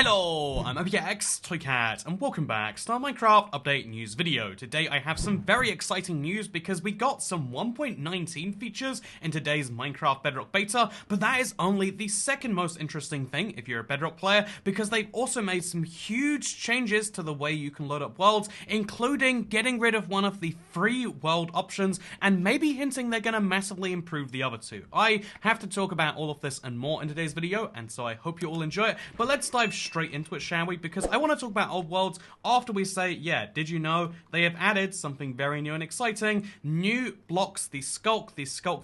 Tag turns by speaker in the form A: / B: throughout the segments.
A: Hello, I'm OPX Toycat, and welcome back to our Minecraft update news video. Today I have some very exciting news because we got some 1.19 features in today's Minecraft Bedrock beta, but that is only the second most interesting thing if you're a Bedrock player, because they've also made some huge changes to the way you can load up worlds, including getting rid of one of the free world options, and maybe hinting they're going to massively improve the other two. I have to talk about all of this and more in today's video, and so I hope you all enjoy it, but let's dive straight into it, shall we? Because I want to talk about old worlds after we say, yeah, did you know they have added something very new and exciting? New blocks, the Sculk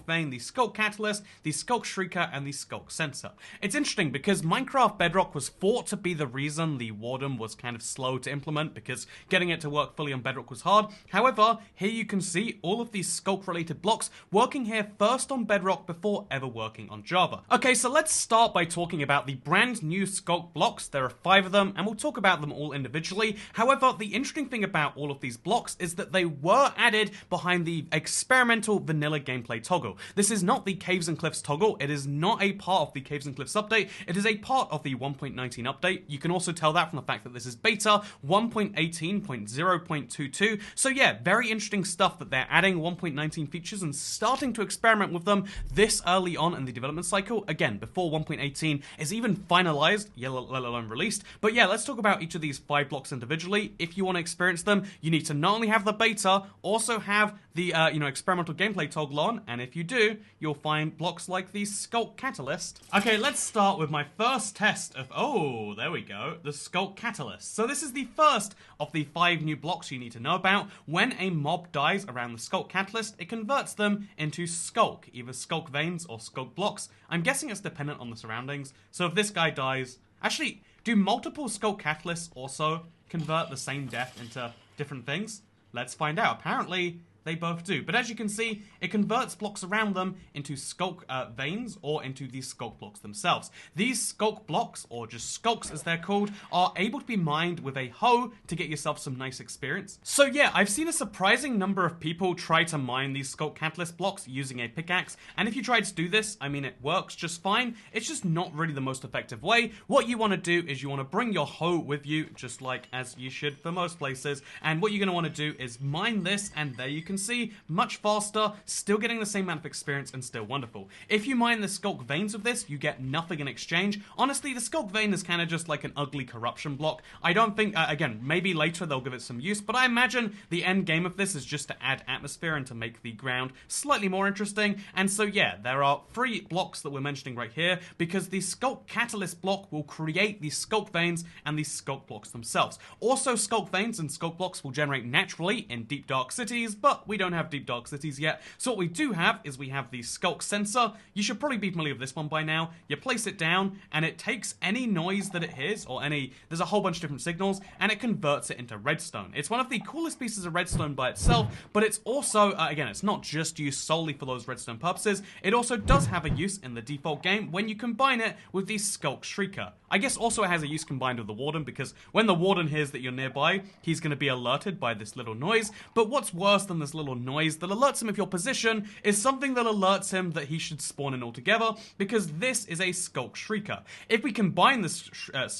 A: Vein, the Sculk Catalyst, the Sculk Shrieker, and the Sculk Sensor. It's interesting because Minecraft Bedrock was thought to be the reason the Warden was kind of slow to implement, because getting it to work fully on Bedrock was hard. However, here you can see all of these Sculk related blocks working here first on Bedrock before ever working on Java. Okay, so let's start by talking about the brand new Sculk blocks. There are 5 of them, and we'll talk about them all individually. However, the interesting thing about all of these blocks is that they were added behind the experimental vanilla gameplay toggle. This is not the Caves and Cliffs toggle. It is not a part of the Caves and Cliffs update. It is a part of the 1.19 update. You can also tell that from the fact that this is beta 1.18.0.22. So yeah, very interesting stuff that they're adding 1.19 features and starting to experiment with them this early on in the development cycle. Again, before 1.18 is even finalized, let alone released. But yeah, let's talk about each of these 5 blocks individually. If you want to experience them, you need to not only have the beta, also have the experimental gameplay toggle on, and if you do, you'll find blocks like the Sculk Catalyst. Okay, let's start with my first test of, oh, there we go, the Sculk Catalyst. So this is the first of the 5 new blocks you need to know about. When a mob dies around the Sculk Catalyst, it converts them into Sculk, either Sculk Veins or Sculk Blocks. I'm guessing it's dependent on the surroundings, so if this guy dies... Actually, do multiple Sculk Catalysts also convert the same death into different things? Let's find out. Apparently, they both do. But as you can see, it converts blocks around them into Sculk Veins or into the Sculk Blocks themselves. These Sculk Blocks, or just Sculks as they're called, are able to be mined with a hoe to get yourself some nice experience. So yeah, I've seen a surprising number of people try to mine these Sculk Catalyst blocks using a pickaxe, and if you try to do this, I mean, it works just fine. It's just not really the most effective way. What you want to do is you want to bring your hoe with you, just like as you should for most places, and what you're going to want to do is mine this, and there you can see, much faster, still getting the same amount of experience and still wonderful. If you mine the Sculk Veins with this, you get nothing in exchange. Honestly, the Sculk Vein is kind of just like an ugly corruption block. I don't think, again, maybe later they'll give it some use, but I imagine the end game of this is just to add atmosphere and to make the ground slightly more interesting. And so yeah, there are 3 blocks that we're mentioning right here, because the Sculk Catalyst block will create the Sculk Veins and the Sculk Blocks themselves. Also, Sculk Veins and Sculk Blocks will generate naturally in deep dark cities, but we don't have deep dark cities yet. So what we do have is we have the Sculk Sensor. You should probably be familiar with this one by now. You place it down and it takes any noise that it hears, or there's a whole bunch of different signals, and it converts it into redstone. It's one of the coolest pieces of redstone by itself, but it's also, again, it's not just used solely for those redstone purposes. It also does have a use in the default game when you combine it with the Sculk Shrieker. I guess also it has a use combined with the Warden, because when the Warden hears that you're nearby, he's going to be alerted by this little noise. But what's worse than this little noise that alerts him of your position is something that alerts him that he should spawn in altogether, because this is a Sculk Shrieker. If we combine this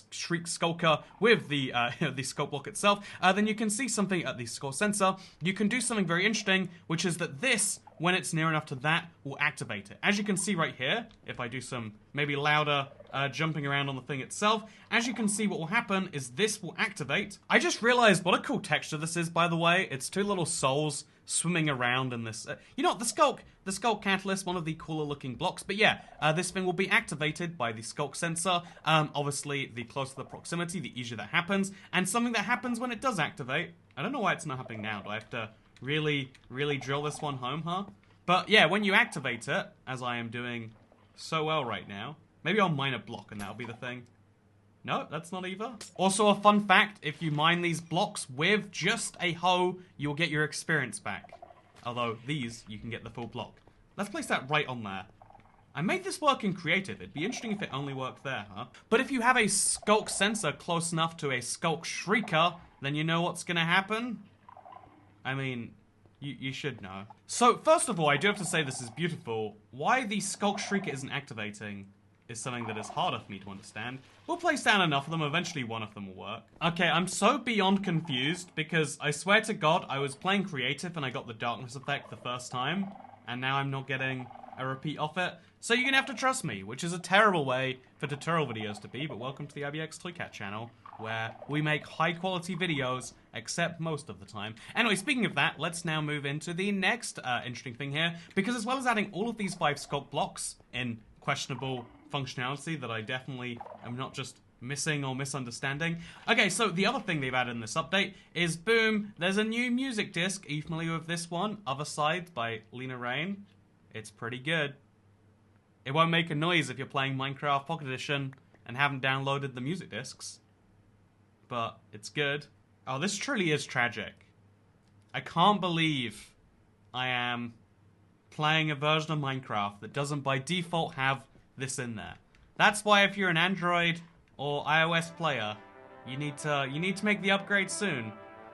A: Shriek Skulker with the the Sculk block itself, then you can see something at the Sculk Sensor. You can do something very interesting, which is that this, when it's near enough to that, will activate it. As you can see right here, if I do some maybe louder jumping around on the thing itself, as you can see, what will happen is this will activate. I just realized what a cool texture this is, by the way. It's 2 little souls swimming around in this. You know what, the Sculk Catalyst, one of the cooler looking blocks. But yeah, this thing will be activated by the Sculk Sensor. Obviously, the closer the proximity, the easier that happens. And something that happens when it does activate, I don't know why it's not happening now. Do I have to really drill this one home, huh? But yeah, when you activate it, as I am doing so well right now, maybe I'll mine a block and that'll be the thing. No, that's not either. Also, a fun fact, if you mine these blocks with just a hoe, you'll get your experience back. Although, these, you can get the full block. Let's place that right on there. I made this work in creative. It'd be interesting if it only worked there, huh? But if you have a Sculk Sensor close enough to a Sculk Shrieker, then you know what's gonna happen? I mean, you should know. So, first of all, I do have to say this is beautiful. Why the Sculk Shrieker isn't activating is something that is harder for me to understand. We'll place down enough of them, eventually one of them will work. Okay, I'm so beyond confused because I swear to God, I was playing creative and I got the darkness effect the first time, and now I'm not getting a repeat of it. So you're gonna have to trust me, which is a terrible way for tutorial videos to be, but welcome to the IBX Toycat channel, where we make high quality videos, except most of the time. Anyway, speaking of that, let's now move into the next interesting thing here, because as well as adding all of these 5 sculk blocks in questionable functionality that I definitely am not just missing or misunderstanding. Okay, so the other thing they've added in this update is, boom, there's a new music disc. Are you familiar with this one? Other Side by Lena Raine. It's pretty good. It won't make a noise if you're playing Minecraft Pocket Edition and haven't downloaded the music discs. But it's good. Oh, this truly is tragic. I can't believe I am playing a version of Minecraft that doesn't by default have this in there. That's why if you're an Android or iOS player, you need to make the upgrade soon,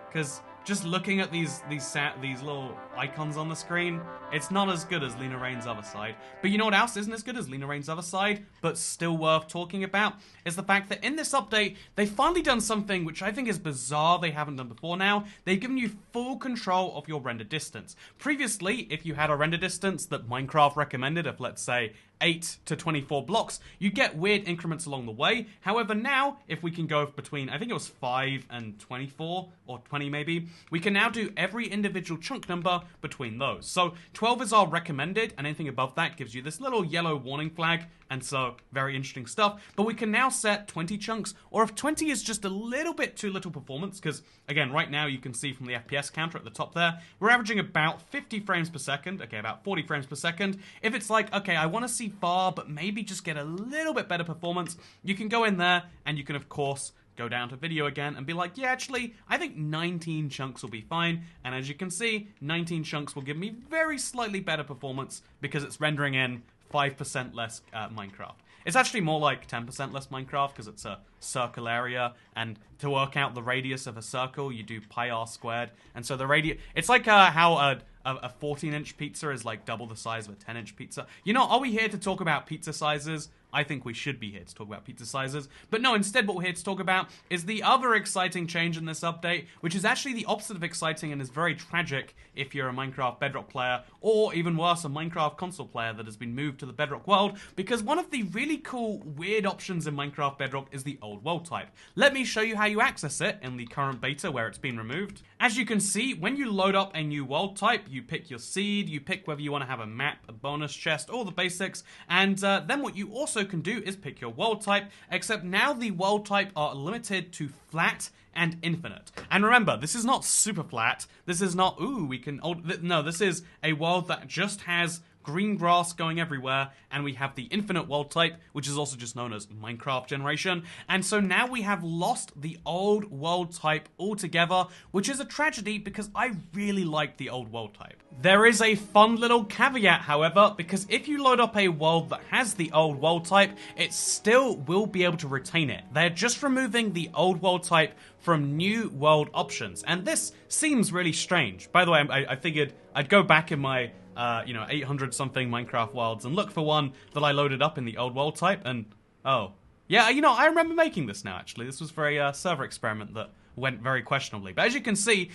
A: because just looking at these little icons on the screen, it's not as good as Lena Raine's Other Side. But you know what else isn't as good as Lena Raine's Other Side, but still worth talking about, is the fact that in this update, they've finally done something which I think is bizarre they haven't done before now. They've given you full control of your render distance. Previously, if you had a render distance that Minecraft recommended of, let's say, 8 to 24 blocks, you get weird increments along the way. However, now, if we can go between, I think it was 5 and 24, or 20 maybe, we can now do every individual chunk number between those. So 12 is our recommended, and anything above that gives you this little yellow warning flag, and so very interesting stuff. But we can now set 20 chunks, or if 20 is just a little bit too little performance, because again, right now you can see from the FPS counter at the top there, we're averaging about 50 frames per second, okay, about 40 frames per second. If it's like, okay, I want to see far, but maybe just get a little bit better performance, you can go in there, and you can, of course, go down to video again and be like, yeah, actually, I think 19 chunks will be fine. And as you can see, 19 chunks will give me very slightly better performance because it's rendering in 5% less Minecraft. It's actually more like 10% less Minecraft because it's a circle area, and to work out the radius of a circle, you do pi r squared. And so the radius, it's like how a 14-inch pizza is like double the size of a 10-inch pizza. You know, are we here to talk about pizza sizes? I think we should be here to talk about pizza sizes. But no, instead what we're here to talk about is the other exciting change in this update, which is actually the opposite of exciting and is very tragic if you're a Minecraft Bedrock player, or even worse, a Minecraft console player that has been moved to the Bedrock world, because one of the really cool, weird options in Minecraft Bedrock is the old world type. Let me show you how you access it in the current beta where it's been removed. As you can see, when you load up a new world type, you pick your seed, you pick whether you want to have a map, a bonus chest, all the basics, and then what you also can do is pick your world type, except now the world type are limited to flat and infinite. And remember, this is not super flat, this is not, ooh, we can, no, this is a world that just has green grass going everywhere, and we have the infinite world type, which is also just known as Minecraft generation. And so now we have lost the old world type altogether, which is a tragedy because I really like the old world type. There is a fun little caveat, however, because if you load up a world that has the old world type, it still will be able to retain it. They're just removing the old world type from new world options, and this seems really strange. By the way, I figured I'd go back in my 800 something Minecraft worlds and look for one that I loaded up in the old world type, and oh, yeah, I remember making this now, actually. This was for a server experiment that went very questionably. But as you can see,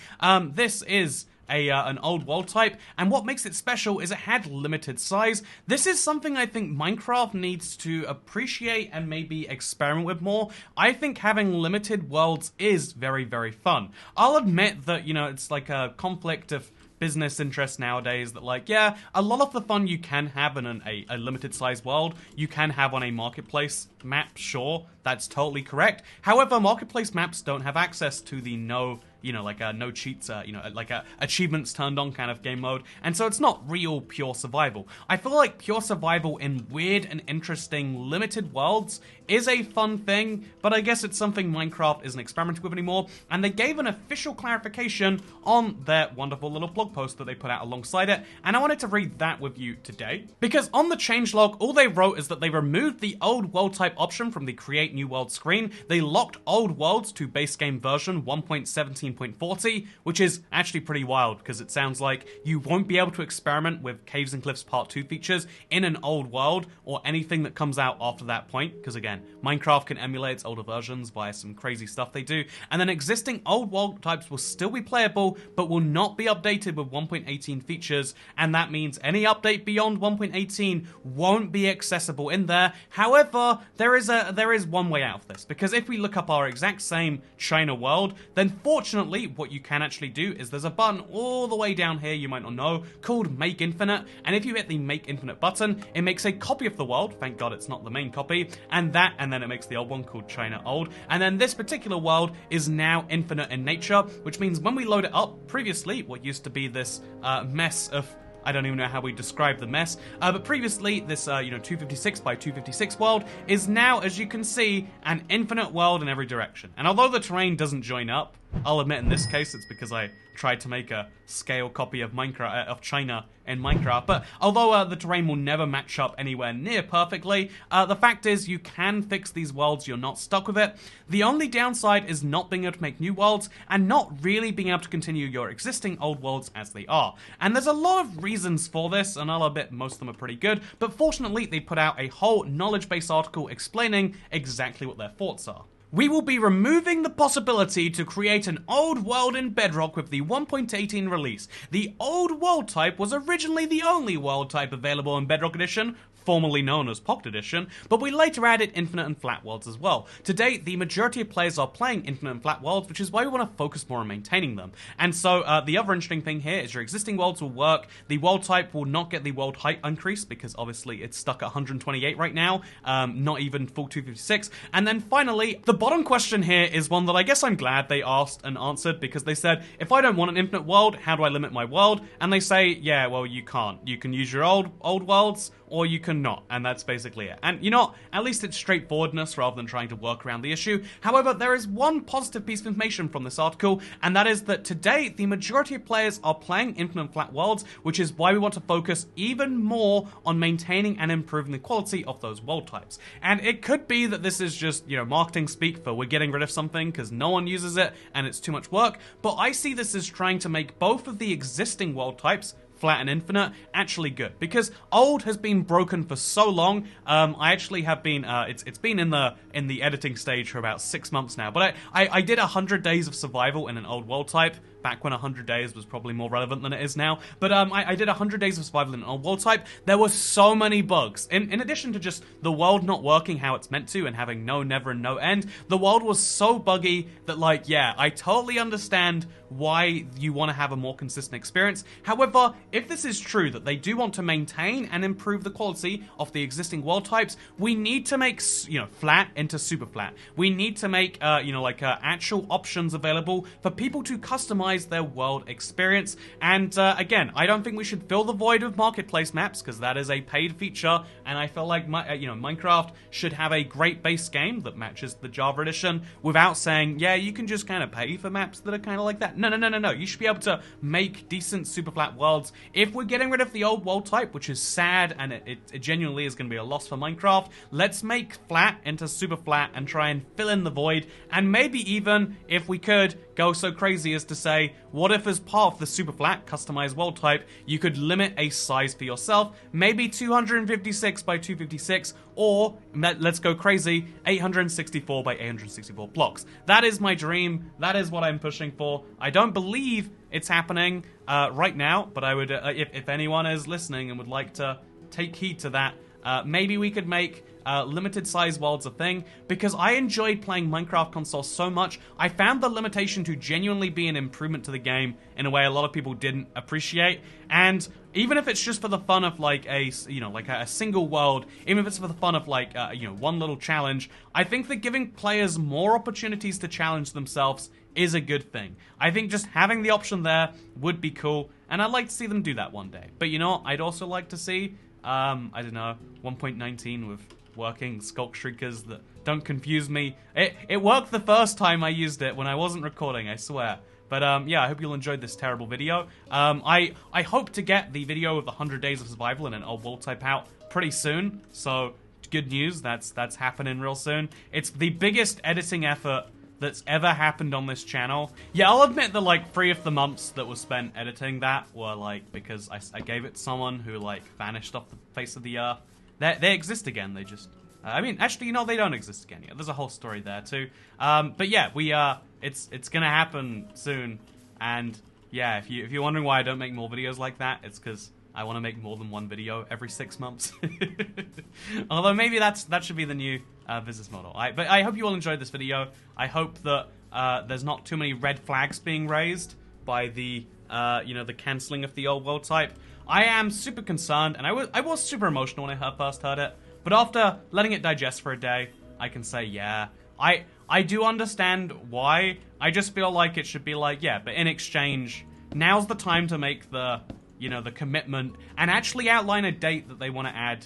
A: this is an old world type, and what makes it special is it had limited size. This is something I think Minecraft needs to appreciate and maybe experiment with more. I think having limited worlds is very, very fun. I'll admit that, it's like a conflict of business interest nowadays that, like, yeah, a lot of the fun you can have in a limited size world, you can have on a marketplace map, sure, that's totally correct. However, marketplace maps don't have access to the no cheats, achievements turned on kind of game mode, and so it's not real pure survival. I feel like pure survival in weird and interesting limited worlds is a fun thing, but I guess it's something Minecraft isn't experimenting with anymore, and they gave an official clarification on their wonderful little blog post that they put out alongside it, and I wanted to read that with you today. Because on the changelog, all they wrote is that they removed the old world type option from the create new world screen. They locked old worlds to base game version 1.17 1.18.40, which is actually pretty wild because it sounds like you won't be able to experiment with Caves and Cliffs Part 2 features in an old world or anything that comes out after that point, because again, Minecraft can emulate its older versions via some crazy stuff they do, and then existing old world types will still be playable, but will not be updated with 1.18 features, and that means any update beyond 1.18 won't be accessible in there. However, there is one way out of this, because if we look up our exact same China world, then fortunately what you can actually do is there's a button all the way down here you might not know called Make Infinite, and if you hit the Make Infinite button, it makes a copy of the world. Thank God it's not the main copy, and then it makes the old one called China Old, and then this particular world is now infinite in nature, which means when we load it up, previously what used to be this mess of, I don't even know how we describe the mess, but previously this 256 by 256 world is now, as you can see, an infinite world in every direction. And although the terrain doesn't join up, I'll admit in this case it's because I tried to make a scale copy of Minecraft of China in Minecraft, but although the terrain will never match up anywhere near perfectly, the fact is you can fix these worlds, you're not stuck with it. The only downside is not being able to make new worlds and not really being able to continue your existing old worlds as they are. And there's a lot of reasons for this, and I'll admit most of them are pretty good, but fortunately they put out a whole knowledge-based article explaining exactly what their thoughts are. We will be removing the possibility to create an old world in Bedrock with the 1.18 release. The old world type was originally the only world type available in Bedrock Edition, formerly known as Pocket Edition, but we later added infinite and flat worlds as well. Today, the majority of players are playing infinite and flat worlds, which is why we want to focus more on maintaining them. And so the other interesting thing here is your existing worlds will work. The world type will not get the world height increase because obviously it's stuck at 128 right now, not even full 256. And then finally, the bottom question here is one that I guess I'm glad they asked and answered, because they said, if I don't want an infinite world, how do I limit my world? And they say, yeah, well, you can't. You can use your old worlds, or you cannot, and that's basically it. And you know, at least it's straightforwardness rather than trying to work around the issue. However, there is one positive piece of information from this article, and that is that today, the majority of players are playing infinite flat worlds, which is why we want to focus even more on maintaining and improving the quality of those world types. And it could be that this is just, marketing speak for we're getting rid of something because no one uses it and it's too much work, but I see this as trying to make both of the existing world types, flat and infinite, actually good, because old has been broken for so long. I actually have been it's been in the editing stage for about 6 months now, but I did 100 days of survival in an old world type back when 100 days was probably more relevant than it is now. But I did 100 days of survival in an old world type. There were so many bugs. In addition to just the world not working how it's meant to and having no never and no end, the world was so buggy that, I totally understand why you want to have a more consistent experience. However, if this is true that they do want to maintain and improve the quality of the existing world types, we need to make, flat into super flat. We need to make, actual options available for people to customize their world experience. And again, I don't think we should fill the void with marketplace maps, because that is a paid feature, and I feel like Minecraft should have a great base game that matches the Java edition without saying, yeah, you can just kind of pay for maps that are kind of like that. No. You should be able to make decent super flat worlds. If we're getting rid of the old world type, which is sad, and it genuinely is going to be a loss for Minecraft, let's make flat into super flat and try and fill in the void. And maybe even, if we could, go so crazy as to say, what if as part of the super flat customized world type, you could limit a size for yourself, maybe 256 by 256, or let's go crazy, 864 by 864 blocks. That is my dream. That is what I'm pushing for. I don't believe it's happening right now, but I would, if anyone is listening and would like to take heed to that, maybe we could make limited size worlds a thing, because I enjoyed playing Minecraft console so much. I found the limitation to genuinely be an improvement to the game in a way a lot of people didn't appreciate. And even if it's just for the fun of a single world, even if it's for the fun of one little challenge, I think that giving players more opportunities to challenge themselves is a good thing. I think just having the option there would be cool, and I'd like to see them do that one day. But I'd also like to see, 1.19 with working Sculk Shriekers that don't confuse me. It worked the first time I used it when I wasn't recording, I swear. But yeah, I hope you'll enjoy this terrible video. I hope to get the video of the 100 days of survival in an old world type out pretty soon. So good news, that's happening real soon. It's the biggest editing effort that's ever happened on this channel. Yeah, I'll admit that, like, 3 of the months that was spent editing that were, like, because I gave it to someone who, like, vanished off the face of the earth. They exist again, they just... I mean, actually, you know, they don't exist again yet. There's a whole story there, too. But yeah, it's gonna happen soon. And, yeah, if you're wondering why I don't make more videos like that, it's because I want to make more than one video every 6 months. Although maybe that should be the new business model. But I hope you all enjoyed this video. I hope that there's not too many red flags being raised by the, you know, the cancelling of the old world type. I am super concerned, and I was super emotional when I first heard it. But after letting it digest for a day, I can say, yeah, I do understand why. I just feel like it should be like, yeah, but in exchange, now's the time to make the, you know, the commitment and actually outline a date that they want to add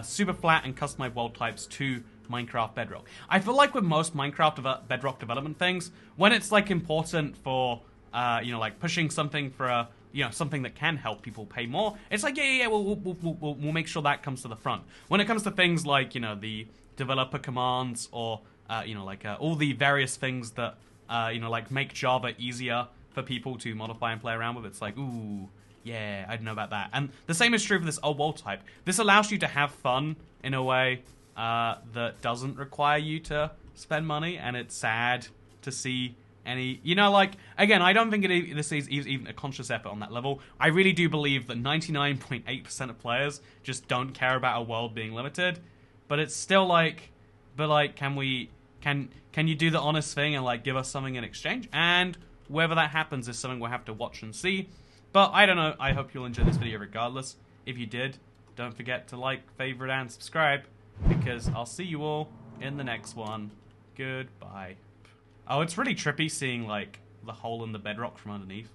A: super flat and customized world types to Minecraft Bedrock. I feel like with most Minecraft Bedrock development things, when it's like important for, you know, like pushing something for a, you know, something that can help people pay more, it's like, yeah, we'll make sure that comes to the front. When it comes to things like, you know, the developer commands or, you know, like all the various things that, you know, like make Java easier for people to modify and play around with, it's like, ooh, yeah, I don't know about that. And the same is true for this old world type. This allows you to have fun in a way that doesn't require you to spend money, and it's sad to see any, you know, like, again, I don't think this is even a conscious effort on that level. I really do believe that 99.8% of players just don't care about a world being limited, but it's still like, but like, can you do the honest thing and like give us something in exchange? And whether that happens is something we'll have to watch and see. But I don't know, I hope you'll enjoy this video regardless. If you did, don't forget to like, favorite, and subscribe, because I'll see you all in the next one. Goodbye. Oh, it's really trippy seeing, like, the hole in the bedrock from underneath.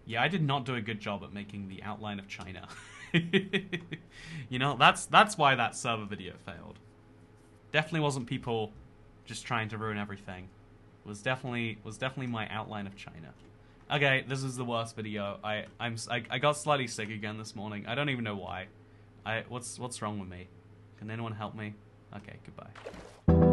A: Yeah, I did not do a good job at making the outline of China. You know, that's why that server video failed. Definitely wasn't people just trying to ruin everything. It was definitely my outline of China. Okay, this is the worst video. I got slightly sick again this morning. I don't even know why. What's wrong with me? Can anyone help me? Okay, goodbye.